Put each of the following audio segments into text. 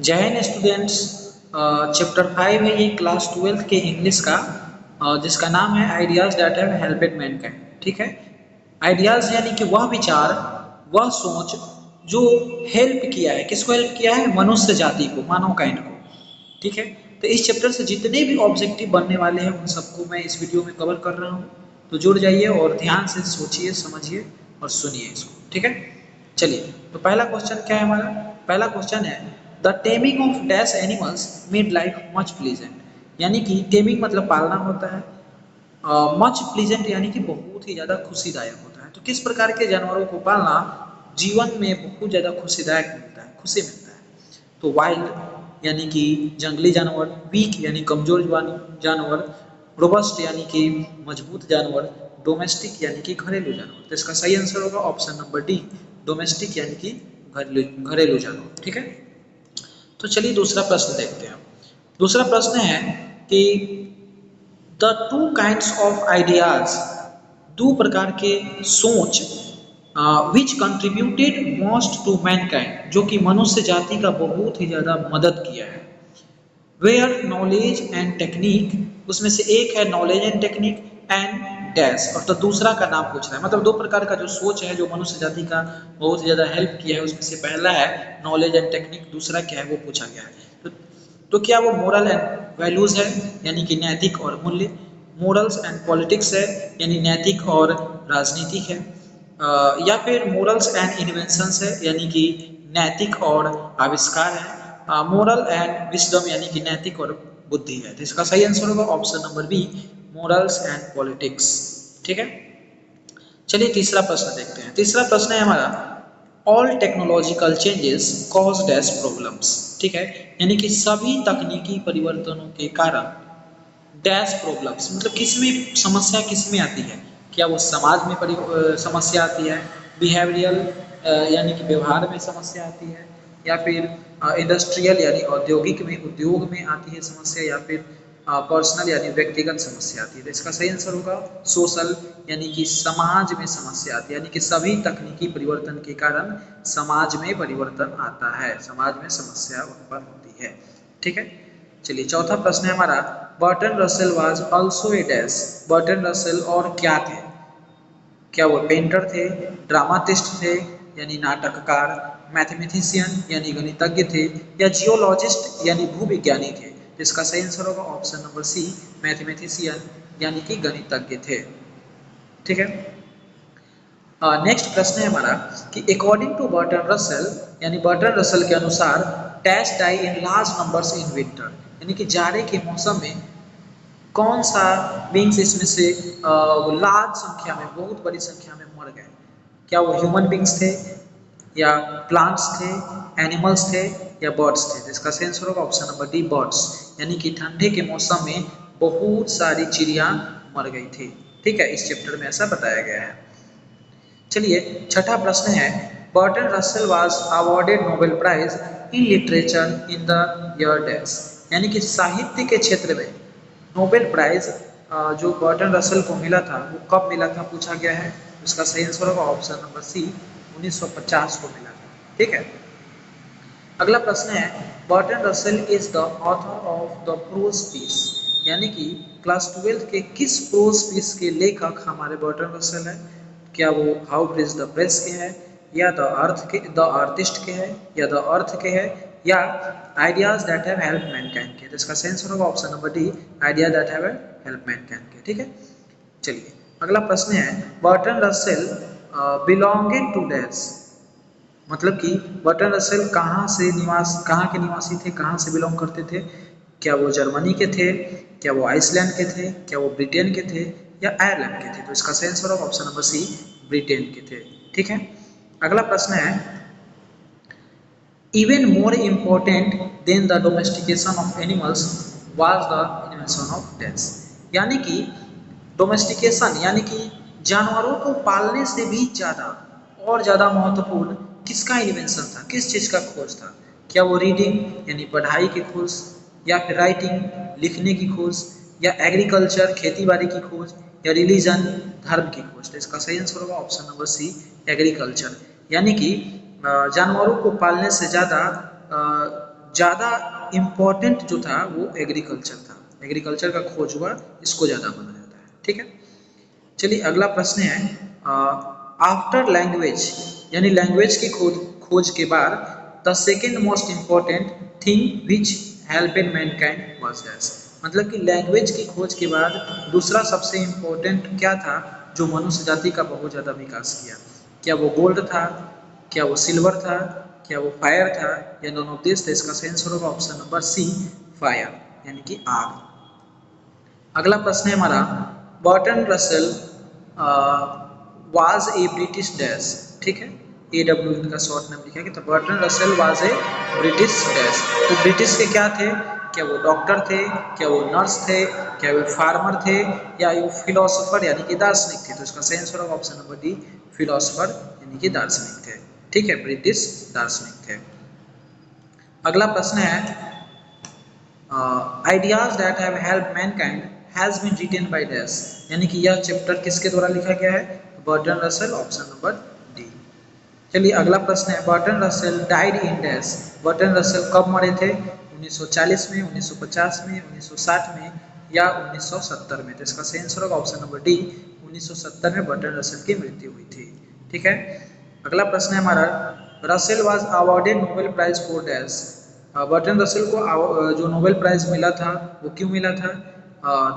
जय Hind students. Chapter 5 है ये क्लास 12 के इंग्लिश का, जिसका नाम है ideas that have helped Mankind. ठीक है, आइडियाज यानी कि वह विचार, वह सोच जो हेल्प किया है, किसको हेल्प किया है? मनुष्य जाति को, मानव काइंड को। ठीक है, तो इस चैप्टर से जितने भी ऑब्जेक्टिव बनने वाले हैं उन सबको मैं इस वीडियो में कवर कर रहा हूँ। तो जुड़ जाइए और ध्यान से सोचिए, समझिए और सुनिए इसको। ठीक है, चलिए तो पहला क्वेश्चन क्या है हमारा? पहला क्वेश्चन है the taming of dash animals made life much pleasant. यानी कि टेमिंग मतलब पालना होता है, मच प्लीजेंट यानी कि बहुत ही ज़्यादा खुशीदायक होता है। तो किस प्रकार के जानवरों को पालना जीवन में बहुत ज़्यादा खुशीदायक मिलता है, खुशी मिलता है? तो वाइल्ड यानी कि जंगली जानवर, वीक यानी कमजोर जानवर, रोबस्ट यानी कि मजबूत जानवर, डोमेस्टिक यानी कि घरेलू जानवर। तो इसका सही आंसर होगा ऑप्शन नंबर डी, डोमेस्टिक यानी कि घरेलू जानवर। ठीक है, तो चलिए दूसरा प्रश्न देखते हैं। दूसरा प्रश्न है कि the two kinds of ideas, दो प्रकार के सोच, विच कंट्रीब्यूटेड मोस्ट टू मैनकाइंड, जो कि मनुष्य जाति का बहुत ही ज्यादा मदद किया है। वेयर नॉलेज एंड टेक्निक, उसमें से एक है knowledge and technique and dash, और तो दूसरा का नाम पूछ रहा है। मतलब दो प्रकार का जो सोच है जो मनुष्य जाति का बहुत ही ज्यादा हेल्प किया है, उसमें से पहला है नॉलेज एंड टेक्निक, दूसरा क्या है वो पूछा गया है। तो क्या वो मोरल एंड वैल्यूज है यानी कि नैतिक और मूल्य, मोरल्स एंड पॉलिटिक्स है यानी नैतिक और राजनीतिक है, या फिर मोरल्स एंड इन्वेंशंस है यानी कि नैतिक और आविष्कार है, मोरल एंड विजडम यानी कि नैतिक और बुद्धि है। तो इसका सही आंसर होगा option number B, morals and politics. ठीक है, चलिए तीसरा प्रश्न देखते हैं। तीसरा प्रश्न है हमारा all technological changes cause dash problems. ठीक है, यानी कि सभी तकनीकी परिवर्तनों के कारण डैश प्रॉब्लम्स, मतलब किसमें समस्या, किसमें आती है? क्या वो समाज में समस्या आती है, बिहेवियरल यानी कि व्यवहार में समस्या आती है, या फिर इंडस्ट्रियल यानी औद्योगिक में, उद्योग में आती है समस्या, या फिर पर्सनल यानी व्यक्तिगत समस्या आती है? तो इसका सही आंसर होगा सोशल यानी कि समाज में समस्या आती है। यानी कि सभी तकनीकी परिवर्तन के कारण समाज में परिवर्तन आता है, समाज में समस्या उत्पन्न होती है। ठीक है, चलिए चौथा प्रश्न है हमारा Bertrand Russell was also a dash. Bertrand Russell और क्या थे? क्या वो पेंटर थे, ड्रामाटिस्ट थे यानी नाटककार, मैथमेटिशियन यानी गणितज्ञ थे, या जियोलॉजिस्ट यानी भूविज्ञानी थे? तो इसका सही आंसर होगा ऑप्शन नंबर सी, मैथमेटिशियन यानी कि गणितज्ञ थे। ठीक है, नेक्स्ट प्रश्न है हमारा कि अकॉर्डिंग टू बर्टन रसेल, यानी बर्टन रसेल के अनुसार dash die in large numbers in winter, यानी कि जाड़े के मौसम में कौन सा बींग्स इसमें से लार्ज संख्या में, बहुत बड़ी संख्या में मर गए? क्या वो ह्यूमन बींग्स थे, या प्लांट्स थे, एनिमल्स थे, या बर्ड्स थे? तो इसका सही आंसर होगा ऑप्शन नंबर डी, बर्ड्स। यानी कि ठंडे के मौसम में बहुत सारी चिड़िया मर गई थी। ठीक है, इस चैप्टर में ऐसा बताया गया है। चलिए छठा प्रश्न है Bertrand Russell was awarded Nobel prize in literature in the year dash, यानी कि साहित्य के क्षेत्र में नोबेल प्राइज जो बर्टन रसेल को मिला था वो कब मिला था पूछा गया है। उसका सही आंसर होगा ऑप्शन नंबर सी, 1950 को मिला था। ठीक है, अगला प्रश्न है Bertrand Russell is the author of the prose piece, यानी कि क्लास 12 के किस प्रोज पीस के लेखक हमारे बर्टन रसेल है? क्या वो हाउ ब्रिज द प्रेस के हैं, या द अर्थ के, द आर्टिस्ट के हैं, या द अर्थ के हैं, या ideas that have help mankind के? तो इसका सही आंसर होगा option number D, idea that have help mankind के। ठीक है, चलिए अगला प्रश्न है Bertrand Russell belonging to dash, मतलब कि बर्टन रसेल कहाँ के निवासी थे, कहाँ से बिलोंग करते थे? क्या वो जर्मनी के थे, क्या वो आइसलैंड के थे, क्या वो ब्रिटेन के थे, या आयरलैंड के थे? तो इसका सही आंसर होगा ऑप्शन नंबर सी, ब्रिटेन के थे। ठीक है, अगला प्रश्न है even more important then the domestication of animals was the invention of dash, यानी कि डोमेस्टिकेशन यानी कि जानवरों को पालने से भी ज़्यादा और ज़्यादा महत्वपूर्ण किसका इन्वेंशन था, किस चीज़ का खोज था? क्या वो रीडिंग यानी पढ़ाई की खोज, या फिर राइटिंग लिखने की खोज, या एग्रीकल्चर खेती बाड़ी की खोज, या रिलीजन धर्म की खोज? तो इसका सही आंसर होगा ऑप्शन नंबर सी, एग्रीकल्चर। यानी कि जानवरों को पालने से ज़्यादा ज़्यादा इम्पोर्टेंट जो था वो एग्रीकल्चर था, एग्रीकल्चर का खोज हुआ, इसको ज़्यादा माना जाता है। ठीक है, चलिए अगला प्रश्न है, आफ्टर लैंग्वेज यानी लैंग्वेज की खोज के बाद the second most important thing which helped mankind was that, मतलब कि लैंग्वेज की खोज के बाद दूसरा सबसे इम्पोर्टेंट क्या था जो मनुष्य जाति का बहुत ज़्यादा विकास किया? क्या वो गोल्ड था, क्या वो सिल्वर था, क्या वो फायर था, या नॉन ऑफ दिस? तो इसका सही आंसर होगा ऑप्शन नंबर सी, फायर यानी कि आग। अगला प्रश्न है हमारा, Bertrand Russell was A British dash. ठीक है, AW इनका शॉर्ट नाम लिखा है, तो Burton Russell was A British dash. तो ब्रिटिश के क्या थे? क्या वो डॉक्टर थे, क्या वो नर्स थे, क्या वो फार्मर थे, या वो फिलोसोफर यानी कि दार्शनिक थे? तो इसका सही आंसर होगा ऑप्शन नंबर डी, फिलोसोफर यानी कि दार्शनिक थे। ठीक है, ब्रिटिश दार्शनिक थे। अगला प्रश्न है, ideas that have help mankind has been written by dash, यानी कि यह चैप्टर किसके द्वारा लिखा गया है? Bertrand Russell, option number D. चलिए अगला प्रश्न है, Bertrand Russell died in dash. Bertrand Russell कब मरे थे? 1940 में, 1950 में, 1960 में, या 1970 में? तो इसका सही आंसर होगा ऑप्शन नंबर डी, 1970 में बर्टन रसेल की मृत्यु हुई थी। ठीक है, अगला प्रश्न है हमारा, Russell was awarded Nobel prize for dash. Bertrand Russell को जो नोबेल प्राइज मिला था वो क्यों मिला था?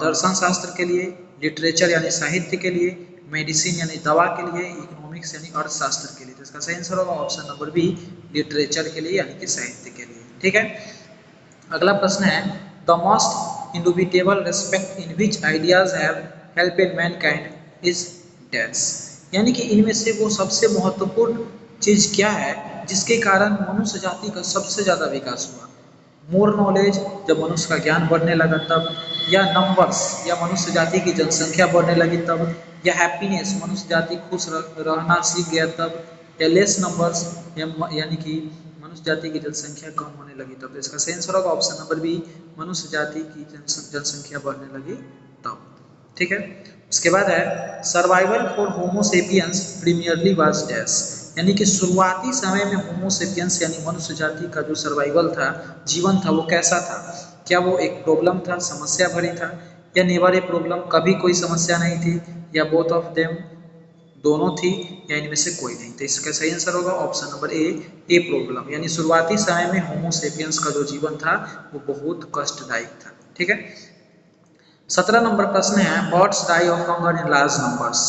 दर्शन शास्त्र के लिए, लिटरेचर यानी साहित्य के लिए, मेडिसिन यानी दवा के लिए, इकोनॉमिक्स यानी अर्थशास्त्र के लिए? तो इसका सही आंसर होगा ऑप्शन नंबर बी, लिटरेचर के लिए यानी कि साहित्य के लिए। ठीक है, अगला प्रश्न है, the most indubitable respect in which ideas have helped mankind is dash, यानी कि इनमें से वो सबसे महत्वपूर्ण चीज क्या है जिसके कारण मनुष्य जाति का सबसे ज्यादा विकास हुआ? मोर नॉलेज, जब मनुष्य का ज्ञान बढ़ने लगा तब, या नंबर्स या मनुष्य जाति की जनसंख्या बढ़ने लगी तब, या हैप्पीनेस मनुष्य जाति खुश रहना सीख गया तब, या लेस नंबर्स यानी कि मनुष्य जाति की जनसंख्या कम होने लगी तब? तो इसका सही आंसर होगा ऑप्शन नंबर बी, मनुष्य जाति की जनसंख्या बढ़ने लगी तब। ठीक है, उसके बाद है, survival for Homo sapiens primarily was dash, यानी कि शुरुआती समय में होमोसेपियंस यानी मनुष्य जाति का जो सर्वाइवल था, जीवन था, वो कैसा था? क्या वो एक प्रॉब्लम था, समस्या भरी था, या नेवर ए प्रॉब्लम, कभी कोई समस्या नहीं थी, या बोथ ऑफ देम, दोनों थी, या इनमें से कोई नहीं? तो इसका सही आंसर होगा ऑप्शन नंबर ए प्रॉब्लम, यानी शुरुआती समय में होमोसेपियंस का जो जीवन था वो बहुत कष्टदायक था। ठीक है, 17 नंबर प्रश्न है, birds die of hunger in large numbers,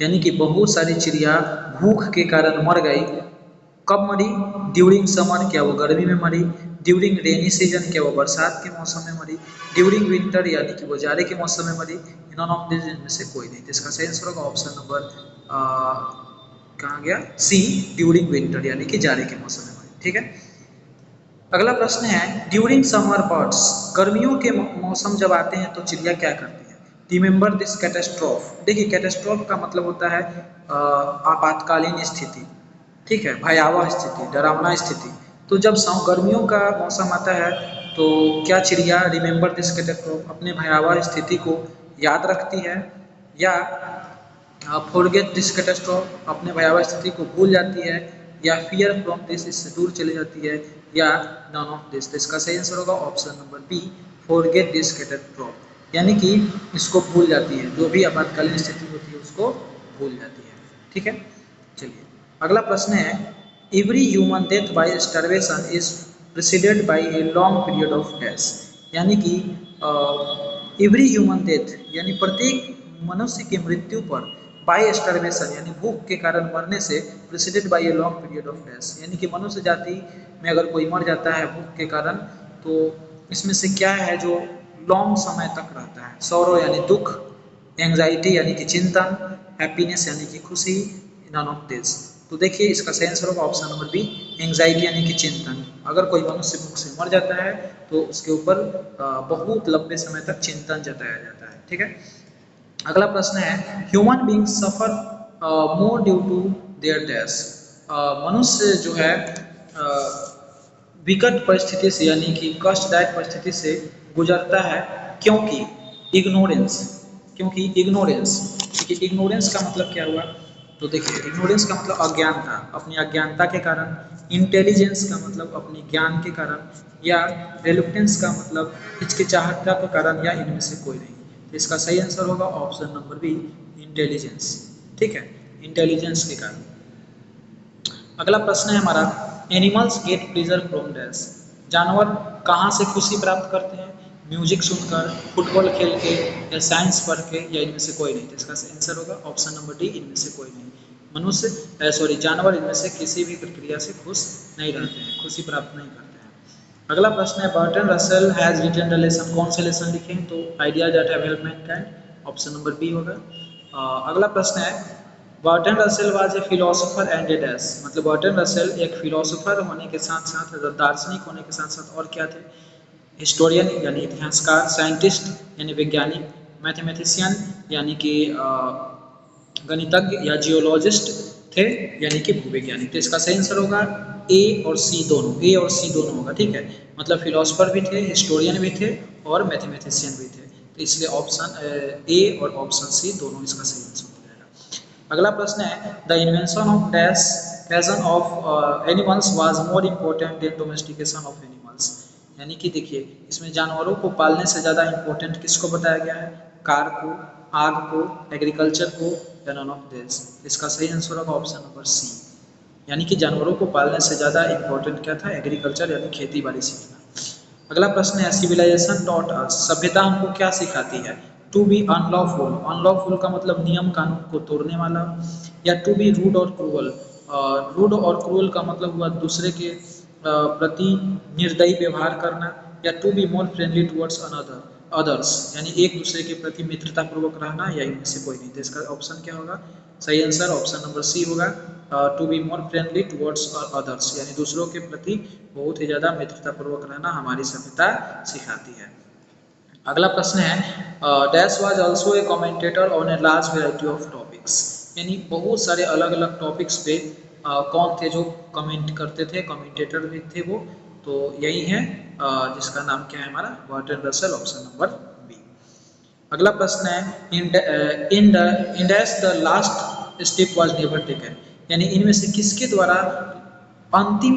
यानी कि बहुत सारी चिड़िया भूख के कारण मर गई। कब मरी? ड्यूरिंग समर, क्या वो गर्मी में मरी? ड्यूरिंग रेनी सीजन, क्या वो बरसात के मौसम में मरी? ड्यूरिंग विंटर, यानी कि वो जाड़े के मौसम में मरी? नॉन ऑफ दिस इनमें से कोई नहीं? तो इसका सही आंसर होगा ऑप्शन नंबर कहाँ गया, सी, ड्यूरिंग विंटर, यानी कि जाड़े के मौसम में मरी। ठीक है, अगला प्रश्न है, ड्यूरिंग समर बर्ड्स, गर्मियों के मौसम जब आते हैं तो चिड़िया क्या करती है? Remember this catastrophe. देखिए, कैटेस्ट्रोफ का मतलब होता है आपातकालीन स्थिति। ठीक है, भयावह स्थिति, डरावना स्थिति। तो जब गर्मियों का मौसम आता है तो क्या चिड़िया रिमेंबर दिस कैटेस्ट्रोफ, अपने भयावह स्थिति को याद रखती है, या फॉरगेट दिस कैटेस्ट्रोफ, अपने भयावह स्थिति को भूल जाती है, या फियर फ्रॉम दिस, इससे दूर चली जाती है, या नॉन ऑफ दिस? तो इसका सही आंसर होगा option number B, forget this catastrophe, यानी कि इसको भूल जाती है, जो भी आपातकालीन स्थिति होती है उसको भूल जाती है। ठीक है, चलिए अगला प्रश्न है, every human death by starvation is preceded by a long period of dash, यानी कि एवरी ह्यूमन डेथ यानी प्रत्येक मनुष्य की मृत्यु पर बाय स्टार्वेशन यानी भूख के कारण मरने से preceded by a long period of dash, यानी कि मनुष्य जाति में अगर कोई मर जाता है भूख के कारण तो इसमें से क्या है जो लॉन्ग समय तक रहता है? सौरो यानी दुख, एंग्जाइटी यानी कि चिंतन, हैप्पीनेस यानी कि खुशी, नॉन ऑफ दिस? तो देखिए इसका सही आंसर होगा ऑप्शन नंबर बी, एंग्जाइटी यानी कि चिंतन। अगर कोई मनुष्य भूख से मर जाता है तो उसके ऊपर बहुत लंबे समय तक चिंतन जताया जाता है। ठीक है, अगला प्रश्न है, human beings suffer more due to their dash, मनुष्य जो है विकट परिस्थिति से यानी कि कष्टदायक परिस्थिति से गुजरता है क्योंकि इग्नोरेंस, क्योंकि इग्नोरेंस। देखिए इग्नोरेंस का मतलब क्या हुआ तो देखिए इग्नोरेंस का मतलब अज्ञानता, अपनी अज्ञानता के कारण, इंटेलिजेंस का मतलब अपने ज्ञान के कारण, या रेलुक्टेंस का मतलब हिचकिचाहटता के कारण, या इनमें से कोई नहीं। तो इसका सही आंसर होगा ऑप्शन नंबर बी, इंटेलिजेंस। ठीक है, इंटेलिजेंस के कारण। अगला प्रश्न है हमारा, animals gate pleasure from dash. जानवर कहाँ से खुशी प्राप्त करते हैं? म्यूजिक सुनकर, फुटबॉल खेल के, या साइंस पढ़ के, या इनमें से कोई नहीं। तो इसका आंसर होगा ऑप्शन नंबर डी, इनमें से कोई नहीं। मनुष्य सॉरी जानवर इनमें से किसी भी प्रक्रिया से खुश नहीं रहते हैं, खुशी प्राप्त नहीं करते हैं। अगला प्रश्न है, Bertrand Russell has written the lesson. कौन से लेसन लिखे हैं? तो idea that have helped mankind, option number B होगा। अगला प्रश्न है, Bertrand Russell was a philosopher and a dash. मतलब बर्टन रसेल एक फिलोसोफर होने के साथ साथ, दार्शनिक होने के साथ साथ और क्या थे? हिस्टोरियन यानी इतिहासकार, साइंटिस्ट यानी वैज्ञानिक, मैथमेटिशियन यानी कि गणितज्ञ, या जियोलॉजिस्ट थे यानी कि भूवैज्ञानिक। तो इसका सही आंसर होगा ए और सी दोनों, ए और सी दोनों होगा। ठीक है, मतलब फिलोसोफर भी थे, हिस्टोरियन भी थे और मैथमेटिशियन भी थे। तो इसलिए ऑप्शन ए और ऑप्शन सी दोनों इसका सही आंसर हो जाएगा। अगला प्रश्न है, the invention of dash passion of animals was more important then domestication of animals. यानी कि देखिए इसमें जानवरों को पालने से ज़्यादा इम्पोर्टेंट किसको बताया गया है? कार को, आग को, एग्रीकल्चर को, या नॉन ऑफ दिस। इसका सही आंसर होगा ऑप्शन नंबर सी, यानी कि जानवरों को पालने से ज़्यादा इम्पोर्टेंट क्या था? एग्रीकल्चर यानी खेती बाड़ी सीखना। अगला प्रश्न है, सिविलाइजेशन टॉट अस। सभ्यता हमको क्या सिखाती है? To be unlawful. अनलॉफुल का मतलब नियम कानून को तोड़ने वाला, या टू बी रूड और क्रूअल। रूड और क्रूअल का मतलब हुआ दूसरे के प्रति निर्दयी व्यवहार करना, या to be more friendly towards another others, यानी एक दूसरे के प्रति मित्रता पूर्वक रहना, या इनमें से कोई नहीं। तो इसका ऑप्शन क्या होगा? सही आंसर ऑप्शन नंबर सी होगा, to be more friendly towards others, यानी दूसरों के प्रति बहुत ही ज़्यादा मित्रता पूर्वक रहना हमारी सभ्यता सिखाती है। अगला प्रश्न है, dash was also a commentator on a large variety of topics. यानी बहुत सारे अलग अलग टॉपिक्स पे कौन थे जो कमेंट करते थे, कमेंटेटर भी थे वो। तो यही है जिसका नाम क्या है हमारा? Bertrand Russell, option number B. अगला प्रश्न है, in dash the last step was never taken. यानी इनमें से किसके द्वारा अंतिम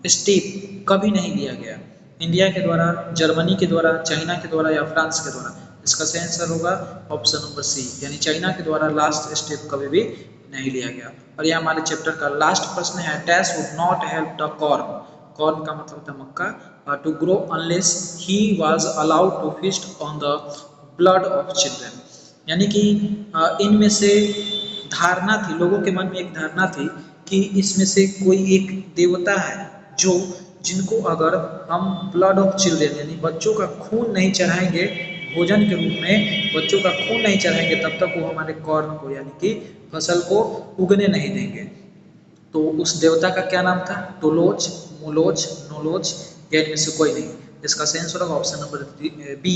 स्टेप कभी नहीं लिया गया? इंडिया के द्वारा, जर्मनी के द्वारा, चाइना के द्वारा, या फ्रांस के द्वारा। इसका सही आंसर होगा ऑप्शन नंबर सी, यानी चाइना के द्वारा लास्ट स्टेप कभी भी नहीं लिया गया। और यह हमारे चैप्टर का लास्ट प्रश्न है, dash would not help the corn. Corn का मतलब था मक्का, to grow unless he was allowed to feast on the blood of children. यानी कि इनमें से धारणा थी, लोगों के मन में एक धारणा थी कि इसमें से कोई एक देवता है जो जिनको अगर हम ब्लड ऑफ चिल्ड्रन यानी बच्चों का खून नहीं चढ़ाएंगे भोजन के रूप में, बच्चों का खून नहीं चढ़ाएंगे, तब तक वो हमारे कॉर्न को यानी कि फसल को उगने नहीं देंगे। तो उस देवता का क्या नाम था? टोलोज, मुलोज, नोलोज, या इनमें से कोई नहीं। इसका सही आंसर होगा ऑप्शन नंबर बी,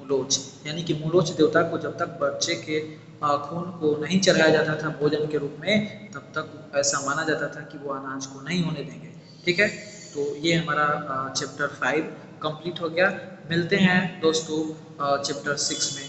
मुलोज। यानी कि मुलोज देवता को जब तक बच्चे के खून को नहीं चढ़ाया जाता था भोजन के रूप में, तब तक ऐसा माना जाता था कि वो अनाज को नहीं होने देंगे। ठीक है, तो ये हमारा चैप्टर 5 कंप्लीट हो गया। मिलते हैं दोस्तों चैप्टर 6 में।